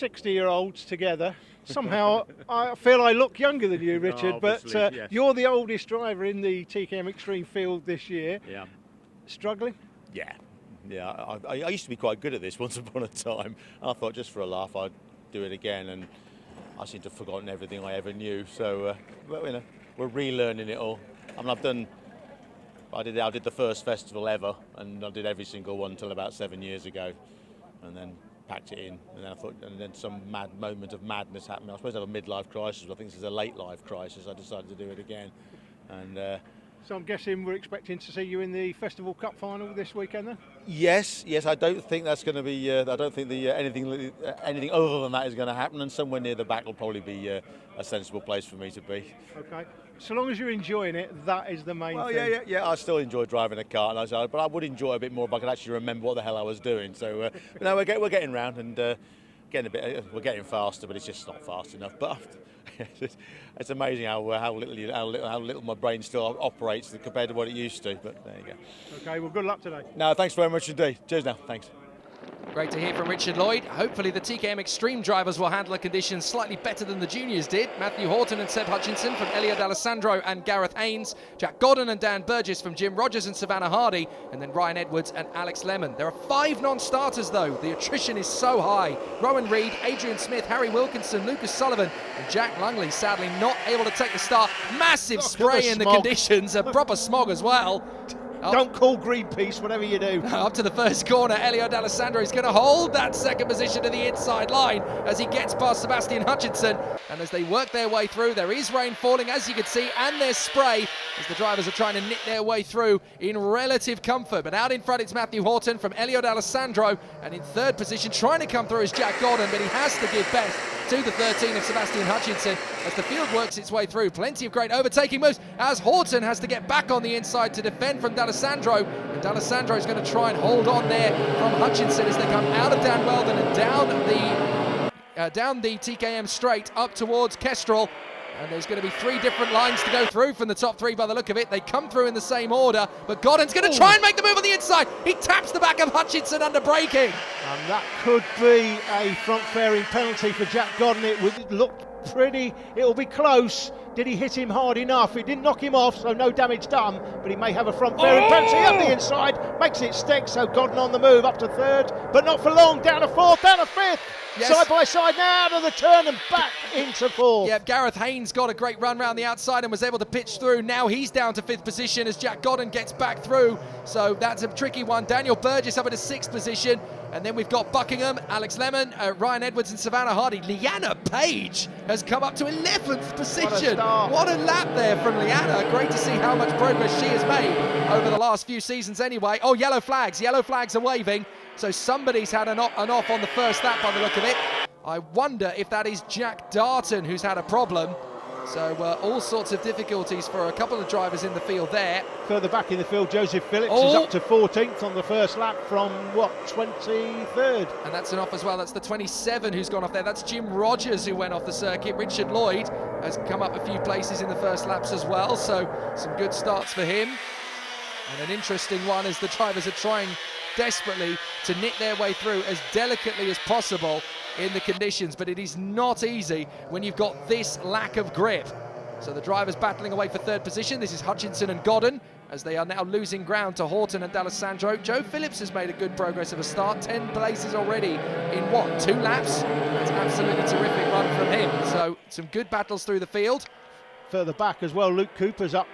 60-year-olds together. Somehow I feel I look younger than you, Richard, but yes. you're the oldest driver in the TKM Extreme field this year. Yeah. Struggling? Yeah. I used to be quite good at this once upon a time. I thought just for a laugh I'd do it again, and I seem to have forgotten everything I ever knew. So, well, you know, we're relearning it all. I mean, I did the first festival ever, and I did every single one until about 7 years ago, and then packed it in. And then I thought, and then some mad moment of madness happened. I was supposed to have a midlife crisis, but I think this is a late life crisis. I decided to do it again, and. So I'm guessing we're expecting to see you in the Festival Cup final this weekend then? Yes. I don't think that's going to be. I don't think anything other than that is going to happen. And somewhere near the back will probably be a sensible place for me to be. Okay. So long as you're enjoying it, that is the main thing. Yeah. I still enjoy driving a car, but I would enjoy a bit more if I could actually remember what the hell I was doing. So no, we're getting round and getting a bit. We're getting faster, but it's just not fast enough. But it's amazing how little my brain still operates compared to what it used to. But there you go. Okay, well, good luck today. No, thanks very much indeed. Cheers now. Thanks. Great to hear from Richard Lloyd. Hopefully the TKM Extreme drivers will handle the conditions slightly better than the juniors did. Matthew Horton and Seb Hutchinson from Elio D'Alessandro and Gareth Haynes. Jack Godden and Dan Burgess from Jim Rogers and Savannah Hardy. And then Ryan Edwards and Alex Lemon. There are 5 non-starters though. The attrition is so high. Rowan Reed, Adrian Smith, Harry Wilkinson, Lucas Sullivan and Jack Lungley sadly not able to take the start. Massive spray in the conditions. A proper smog as well. Don't call Greenpeace, whatever you do. Up to the first corner, Elio D'Alessandro is going to hold that second position to the inside line as he gets past Sebastian Hutchinson. And as they work their way through, there is rain falling, as you can see, and there's spray as the drivers are trying to knit their way through in relative comfort. But out in front, it's Matthew Horton from Elio D'Alessandro, and in third position, trying to come through is Jack Gordon, but he has to give best to the 13 of Sebastian Hutchinson as the field works its way through. Plenty of great overtaking moves as Horton has to get back on the inside to defend from D'Alessandro, and D'Alessandro is going to try and hold on there from Hutchinson as they come out of Dan Weldon and down the TKM straight up towards Kestrel. And there's going to be 3 different lines to go through from the top 3 by the look of it. They come through in the same order, but Godden's going to try and make the move on the inside. He taps the back of Hutchinson under braking. And that could be a front-fairing penalty for Jack Godden. It would look pretty, it'll be close. Did he hit him hard enough? It didn't knock him off, so no damage done, but he may have a front-fairing penalty up the inside, makes it stick, so Godden on the move up to 3rd, but not for long, down to 4th, down to 5th. Yes. Side by side now out of the turn and back into 4th. Yeah, Gareth Haynes got a great run round the outside and was able to pitch through. Now he's down to 5th position as Jack Godden gets back through. So that's a tricky one. Daniel Burgess up at a 6th position. And then we've got Buckingham, Alex Lemon, Ryan Edwards and Savannah Hardy. Leanna Page has come up to 11th position. What a lap there from Leanna. Great to see how much progress she has made over the last few seasons anyway. Oh, yellow flags are waving. So somebody's had an off on the first lap by the look of it. I wonder if that is Jack Darton who's had a problem. So all sorts of difficulties for a couple of drivers in the field there. Further back in the field, Joseph Phillips is up to 14th on the first lap from, 23rd? And that's an off as well. That's the 27 who's gone off there. That's Jim Rogers who went off the circuit. Richard Lloyd has come up a few places in the first laps as well. So some good starts for him. And an interesting one as the drivers are trying desperately to knit their way through as delicately as possible in the conditions, but it is not easy when you've got this lack of grip. So the drivers battling away for 3rd position. This is Hutchinson and Godden as they are now losing ground to Horton and D'Alessandro. Joe Phillips has made a good progress of a start, 10 places already in 2 laps? That's absolutely terrific run from him. So some good battles through the field. Further back as well, Luke Cooper's up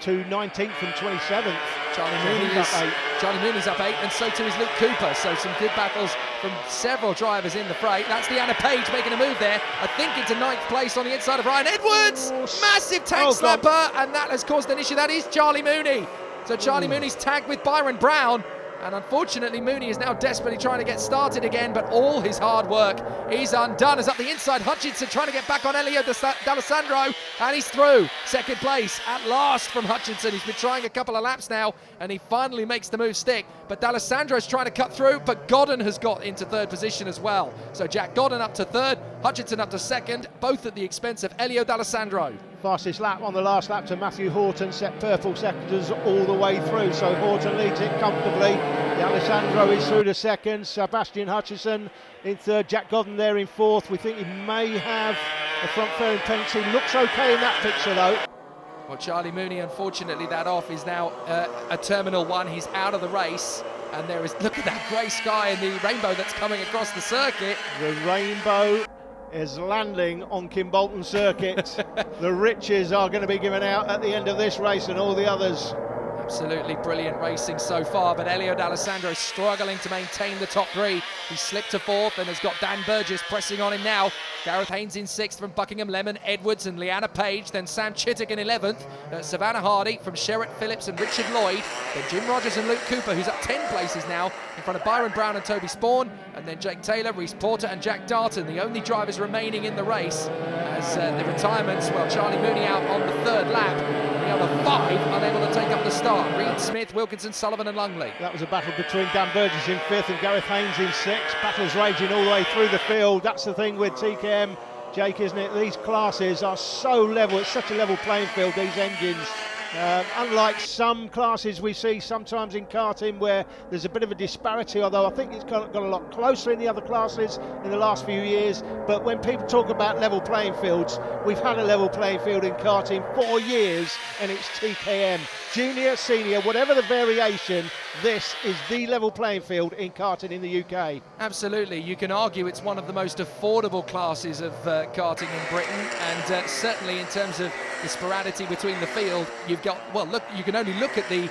to 19th from 27th. Charlie Mooney's up 8, and so too is Luke Cooper. So some good battles from several drivers in the fray. That's Leanna Page making a move there. I think into 9th place on the inside of Ryan Edwards. Massive tank slapper, and that has caused an issue. That is Charlie Mooney. So Charlie Mooney's tagged with Byron Brown. And unfortunately, Mooney is now desperately trying to get started again, but all his hard work is undone. As up the inside, Hutchinson trying to get back on Elio D'Alessandro, and he's through. 2nd place at last from Hutchinson. He's been trying a couple of laps now, and he finally makes the move stick. But D'Alessandro's trying to cut through, but Godden has got into 3rd position as well. So Jack Godden up to 3rd, Hutchinson up to 2nd, both at the expense of Elio D'Alessandro. Fastest lap on the last lap to Matthew Horton, set purple sectors all the way through, so Horton leads it comfortably. D'Alessandro is through to second, Sebastian Hutchinson in third, Jack Godden there in fourth. We think he may have a front fairing penalty, looks okay in that picture though. Well, Charlie Mooney, unfortunately, that off is now a Terminal 1. He's out of the race. And there is, look at that grey sky and the rainbow that's coming across the circuit. The rainbow is landing on Kimbolton Circuit. The riches are going to be given out at the end of this race and all the others. Absolutely brilliant racing so far, but Elio D'Alessandro is struggling to maintain the top three. He slipped to fourth and has got Dan Burgess pressing on him now. Gareth Haynes in sixth from Buckingham, Lemon, Edwards and Leanna Page. Then Sam Chittick in 11th. Savannah Hardy from Sherritt Phillips and Richard Lloyd. Then Jim Rogers and Luke Cooper, who's up 10 places now in front of Byron Brown and Toby Spawn. And then Jake Taylor, Reece Porter and Jack Darton, the only drivers remaining in the race. As the retirements, well, Charlie Mooney out on the third lap. The other five unable to take up the start. Reed, Smith, Wilkinson, Sullivan and Lungley. That was a battle between Dan Burgess in fifth and Gareth Haynes in sixth. Battles raging all the way through the field. That's the thing with TKM, Jake, isn't it? These classes are so level. It's such a level playing field, these engines. Unlike some classes we see sometimes in karting where there's a bit of a disparity, although I think it's got a lot closer in the other classes in the last few years. But when people talk about level playing fields, we've had a level playing field in karting for years, and it's TKM. Junior, senior, whatever the variation, this is the level playing field in karting in the UK. Absolutely, you can argue it's one of the most affordable classes of karting in Britain, and certainly in terms of the disparity between the field, you've got, well, look, you can only look at the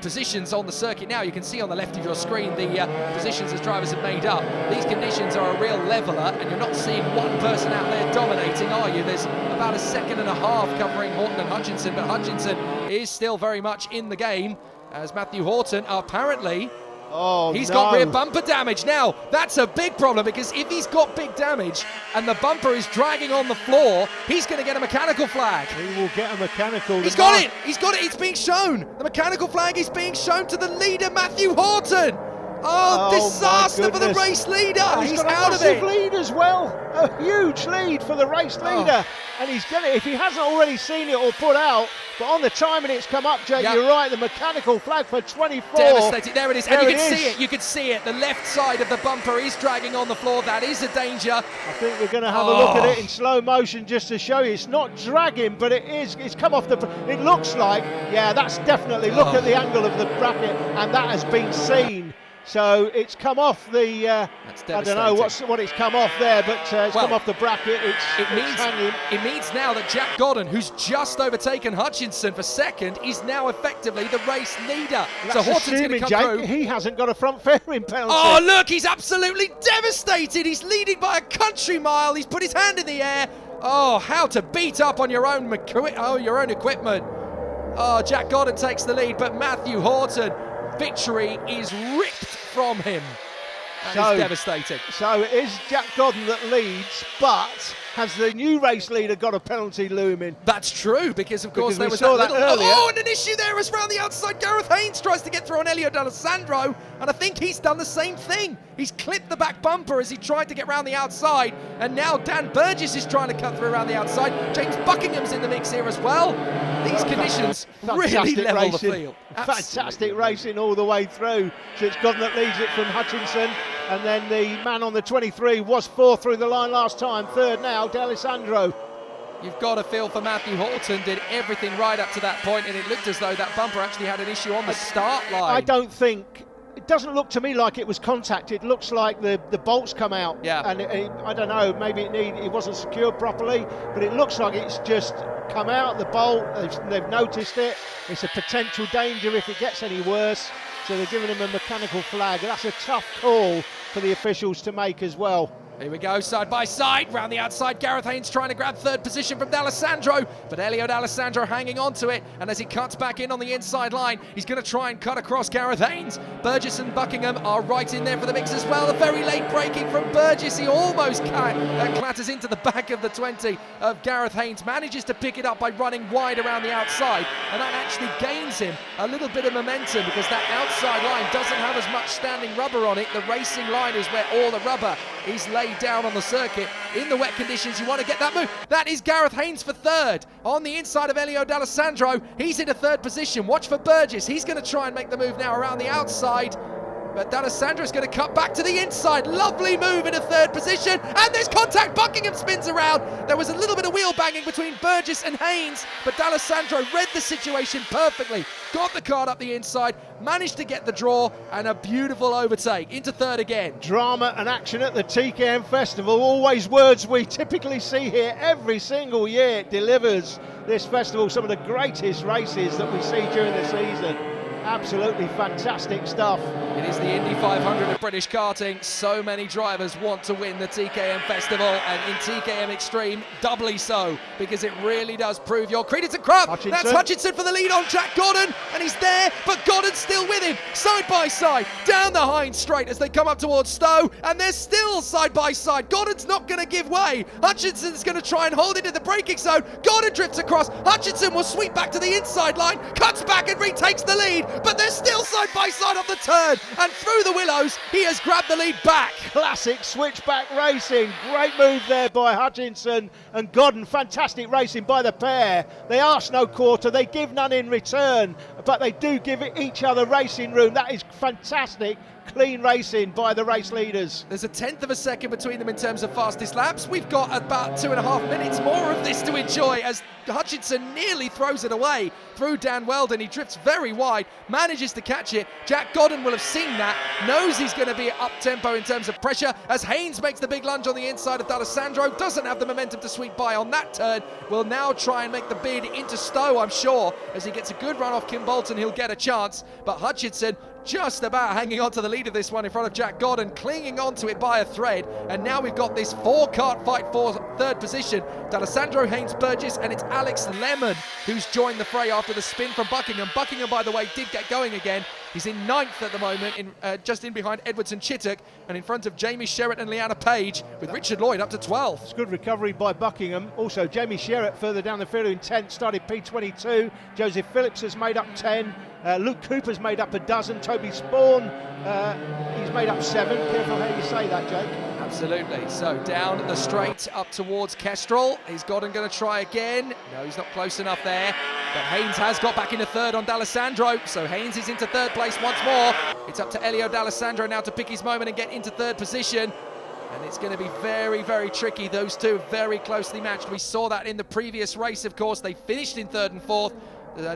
positions on the circuit now. You can see on the left of your screen the positions as drivers have made up. These conditions are a real leveller, and you're not seeing one person out there dominating, are you? There's about a second and a half covering Horton and Hutchinson, but Hutchinson is still very much in the game, as Matthew Horton apparently he's got rear bumper damage. Now that's a big problem, because if he's got big damage and the bumper is dragging on the floor, he's going to get a mechanical flag. He will get a mechanical. He's got it, it's being shown. The mechanical flag is being shown to the leader, Matthew Horton. Oh, disaster for the race leader. He's out of it. Lead as well. A huge lead for the race leader. And he's getting it. If he hasn't already seen it or put out, but on the timing it's come up, Jake, you're right, the mechanical flag for 24. Devastating. There it is. And you can see it. You can see it. The left side of the bumper is dragging on the floor. That is a danger. I think we're going to have a look at it in slow motion just to show you. It's not dragging, but it is. It's come off the... It looks like, yeah, that's definitely... Look at the angle of the bracket, and that has been seen. So it's come off the, I don't know what it's come off there, but it's come off the bracket. It means now that Jack Godden, who's just overtaken Hutchinson for second, is now effectively the race leader. So Horton's going to come through. He hasn't got a front fairing penalty. Oh, look, he's absolutely devastated. He's leading by a country mile. He's put his hand in the air. Oh, how to beat up on your own equipment. Oh, Jack Godden takes the lead, but Matthew Horton, victory is ripped from him. That is devastating. So it is Jack Godden that leads, but has the new race leader got a penalty looming? That's true, because of course there was that little... earlier. Oh, and an issue there is around the outside. Gareth Haynes tries to get through on Elio D'Alessandro, and I think he's done the same thing. He's clipped the back bumper as he tried to get round the outside, and now Dan Burgess is trying to cut through around the outside. James Buckingham's in the mix here as well. These conditions really level the field. Fantastic racing all the way through. So it's Godden that leads it from Hutchinson, and then the man on the 23 was fourth through the line last time. Third now, D'Alessandro. You've got to feel for Matthew Horton, did everything right up to that point, and it looked as though that bumper actually had an issue on the start line. I don't think... It doesn't look to me like it was contact. It looks like the bolts come out. Yeah. And I don't know, maybe it wasn't secured properly, but it looks like it's just come out, the bolt. They've noticed it. It's a potential danger if it gets any worse. So they're giving him a mechanical flag. That's a tough call for the officials to make as well. Here we go, side by side, round the outside. Gareth Haynes trying to grab third position from D'Alessandro, but Elio D'Alessandro hanging on to it, and as he cuts back in on the inside line, he's going to try and cut across Gareth Haynes. Burgess and Buckingham are right in there for the mix as well. A very late braking from Burgess. He almost clatters into the back of the 20 of Gareth Haynes, manages to pick it up by running wide around the outside, and that actually gains him a little bit of momentum, because that outside line doesn't have as much standing rubber on it. The racing line is where all the rubber is laid laid down on the circuit in the wet conditions. You want to get that move. That is Gareth Haynes for third on the inside of Elio D'Alessandro. He's in a third position. Watch for Burgess. He's going to try and make the move now around the outside. But D'Alessandro's going to cut back to the inside. Lovely move in a third position. And there's contact. Buckingham spins around. There was a little bit of wheel banging between Burgess and Haynes, but D'Alessandro read the situation perfectly. Got the card up the inside, managed to get the draw, and a beautiful overtake into third again. Drama and action at the TKM Festival. Always words we typically see here every single year. It delivers this festival some of the greatest races that we see during the season. Absolutely fantastic stuff. It is the Indy 500 of British karting. So many drivers want to win the TKM Festival, and in TKM Extreme, doubly so, because it really does prove your credence and craft. Hutchinson. That's Hutchinson for the lead on Jack Gordon, and he's there, but Gordon's still with him, side by side, down the Hines straight as they come up towards Stowe, and they're still side by side. Gordon's not going to give way. Hutchinson's going to try and hold it in the braking zone. Gordon drifts across. Hutchinson will sweep back to the inside line, cuts back and retakes the lead, but they're still side by side on the turn, and through the willows he has grabbed the lead back. Classic switchback racing. Great move there by Hutchinson and Gordon. Fantastic racing by the pair. They ask no quarter, they give none in return, but they do give each other racing room. That is fantastic. Clean racing by the race leaders. There's a tenth of a second between them in terms of fastest laps. We've got about 2.5 minutes more of this to enjoy as Hutchinson nearly throws it away through Dan Weldon. He drifts very wide, manages to catch it. Jack Gordon will have seen that, knows he's going to be up tempo in terms of pressure as Haynes makes the big lunge on the inside of D'Alessandro. Doesn't have the momentum to sweep by on that turn. Will now try and make the bid into Stowe, I'm sure. As he gets a good run off Kim Bolton, he'll get a chance. But Hutchinson just about hanging on to the lead of this one in front of Jack Gordon, clinging onto it by a thread. And now we've got this 4-kart fight for third position. D'Alessandro, Haynes, Burgess, and it's Alex Lemon who's joined the fray after the spin from Buckingham. Buckingham, by the way, did get going again. He's in 9th at the moment, just in behind Edwards and Chittock, and in front of Jamie Sherritt and Leanna Page, with Richard Lloyd up to 12th. It's good recovery by Buckingham. Also, Jamie Sherritt further down the field in 10th, started P22. Joseph Phillips has made up 10. Luke Cooper's made up a dozen. Toby Spawn, he's made up 7. Careful how you say that, Jake. Absolutely. So down the straight up towards Kestrel. Is Gordon going to try again? No, he's not close enough there. But Haynes has got back into third on D'Alessandro. So Haynes is into third place once more. It's up to Elio D'Alessandro now to pick his moment and get into third position. And it's going to be very, very tricky. Those two very closely matched. We saw that in the previous race, of course. They finished in 3rd and 4th.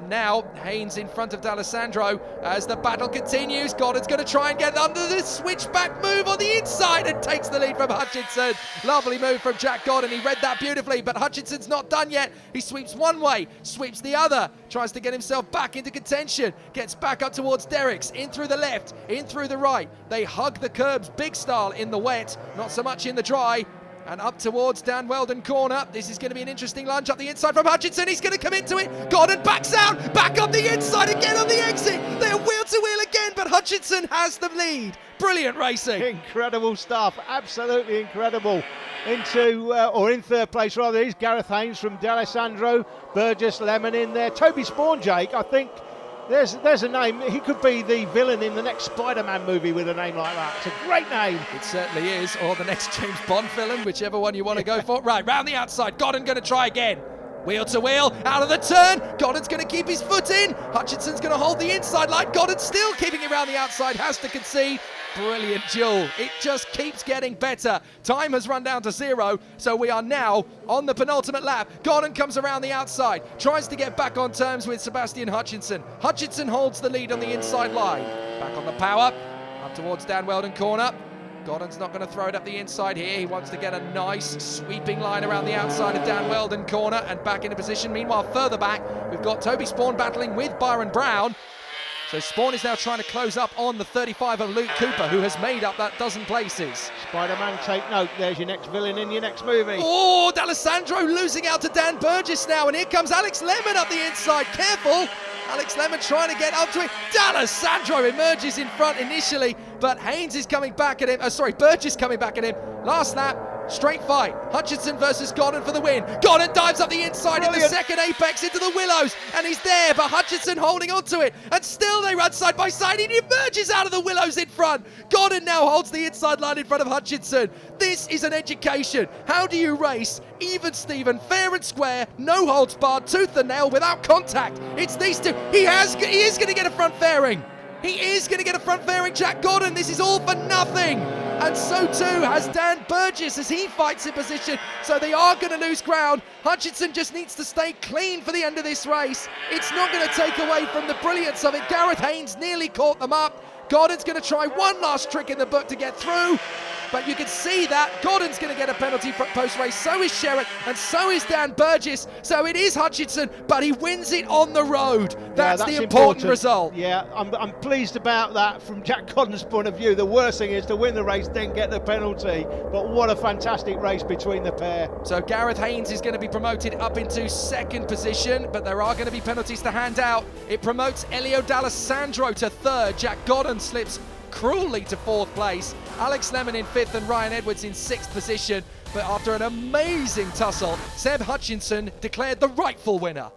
Now Haynes in front of D'Alessandro as the battle continues. Gordon's going to try and get under the switchback move on the inside and takes the lead from Hutchinson. Lovely move from Jack Gordon. He read that beautifully, but Hutchinson's not done yet. He sweeps one way, sweeps the other, tries to get himself back into contention, gets back up towards Derricks, in through the left, in through the right. They hug the curbs big style in the wet, not so much in the dry. And up towards Dan Weldon corner. This is going to be an interesting lunge up the inside from Hutchinson. He's going to come into it. Gordon backs out. Back up the inside again on the exit. They're wheel to wheel again, but Hutchinson has the lead. Brilliant racing. Incredible stuff. Absolutely incredible. Into, or in third place rather, is Gareth Haynes from D'Alessandro. Burgess, Lemon in there. Toby Spawn, Jake, I think there's a name. He could be the villain in the next Spider-Man movie with a name like that. It's a great name. It certainly is. Or the next James Bond villain, whichever one you want to go for. Right, round the outside. Gordon going to try again. Wheel to wheel, out of the turn. Gordon's going to keep his foot in. Hutchinson's going to hold the inside line. Gordon still keeping it around the outside, has to concede. Brilliant duel. It just keeps getting better. Time has run down to 0, so we are now on the penultimate lap. Gordon comes around the outside, tries to get back on terms with Sebastian Hutchinson. Hutchinson holds the lead on the inside line. Back on the power, up towards Dan Weldon corner. Gordon's not going to throw it up the inside here. He wants to get a nice sweeping line around the outside of Dan Weldon corner and back into position. Meanwhile, further back, we've got Toby Spawn battling with Byron Brown. So Spawn is now trying to close up on the 35 of Luke Cooper, who has made up that dozen places. Spider-Man, take note. There's your next villain in your next movie. Oh, D'Alessandro losing out to Dan Burgess now, and here comes Alex Lemon up the inside. Careful. Alex Lemon trying to get up to it. D'Alessandro emerges in front initially, but Haynes is coming back at him. Burgess coming back at him. Last lap, Straight fight. Hutchinson versus Godden for the win. Godden dives up the inside in the second apex into the willows, and he's there, but Hutchinson holding on to it, and still they run side by side. He emerges out of the willows in front. Godden now holds the inside line in front of Hutchinson. This is an education. How do you race even Steven, fair and square, no holds barred, tooth and nail, without contact? It's these two. He is going to get a front fairing. He is going to get a front fairing, Jack Godden. This is all for nothing. And so too has Dan Burgess as he fights in position. So they are going to lose ground. Hutchinson just needs to stay clean for the end of this race. It's not going to take away from the brilliance of it. Gareth Haynes nearly caught them up. Godden's going to try one last trick in the book to get through. But you can see that Godden's going to get a penalty post-race, so is Sherratt, and so is Dan Burgess. So it is Hutchinson, but he wins it on the road. That's the important result. Yeah, I'm pleased about that from Jack Godden's point of view. The worst thing is to win the race, then get the penalty. But what a fantastic race between the pair. So Gareth Haynes is going to be promoted up into second position, but there are going to be penalties to hand out. It promotes Elio D'Alessandro to third. Jack Godden slips cruelly to fourth place. Alex Lemon in fifth and Ryan Edwards in sixth position. But after an amazing tussle, Seb Hutchinson declared the rightful winner.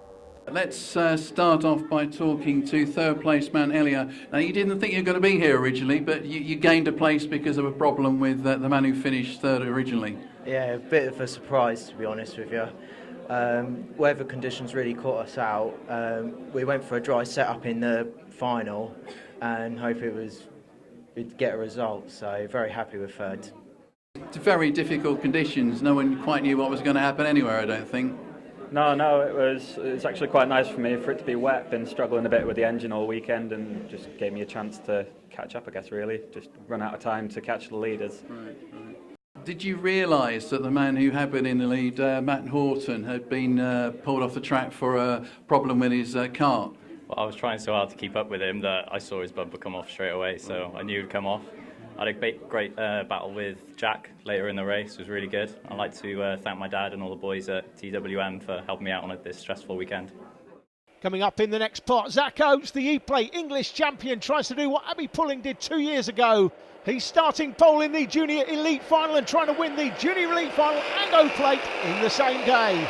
Let's start off by talking to third place man Elio. Now, you didn't think you were going to be here originally, but you gained a place because of a problem with the man who finished third originally. Yeah, a bit of a surprise, to be honest with you. Weather conditions really caught us out. We went for a dry setup in the final and hope we'd get a result, so very happy with third. It's very difficult conditions. No one quite knew what was going to happen anywhere, I don't think. No, it was actually quite nice for me for it to be wet. Been struggling a bit with the engine all weekend, and just gave me a chance to catch up, I guess, really. Just run out of time to catch the leaders. Right. Did you realise that the man who had been in the lead, Matt Horton, had been pulled off the track for a problem with his car? Well, I was trying so hard to keep up with him that I saw his bumper come off straight away, so I knew he'd come off. I had a great battle with Jack later in the race. It was really good. I'd like to thank my dad and all the boys at TWM for helping me out on this stressful weekend. Coming up in the next part, Zach Oates, the E-Plate English champion, tries to do what Abby Pulling did 2 years ago. He's starting pole in the Junior Elite Final and trying to win the Junior Elite Final and O-Plate in the same day.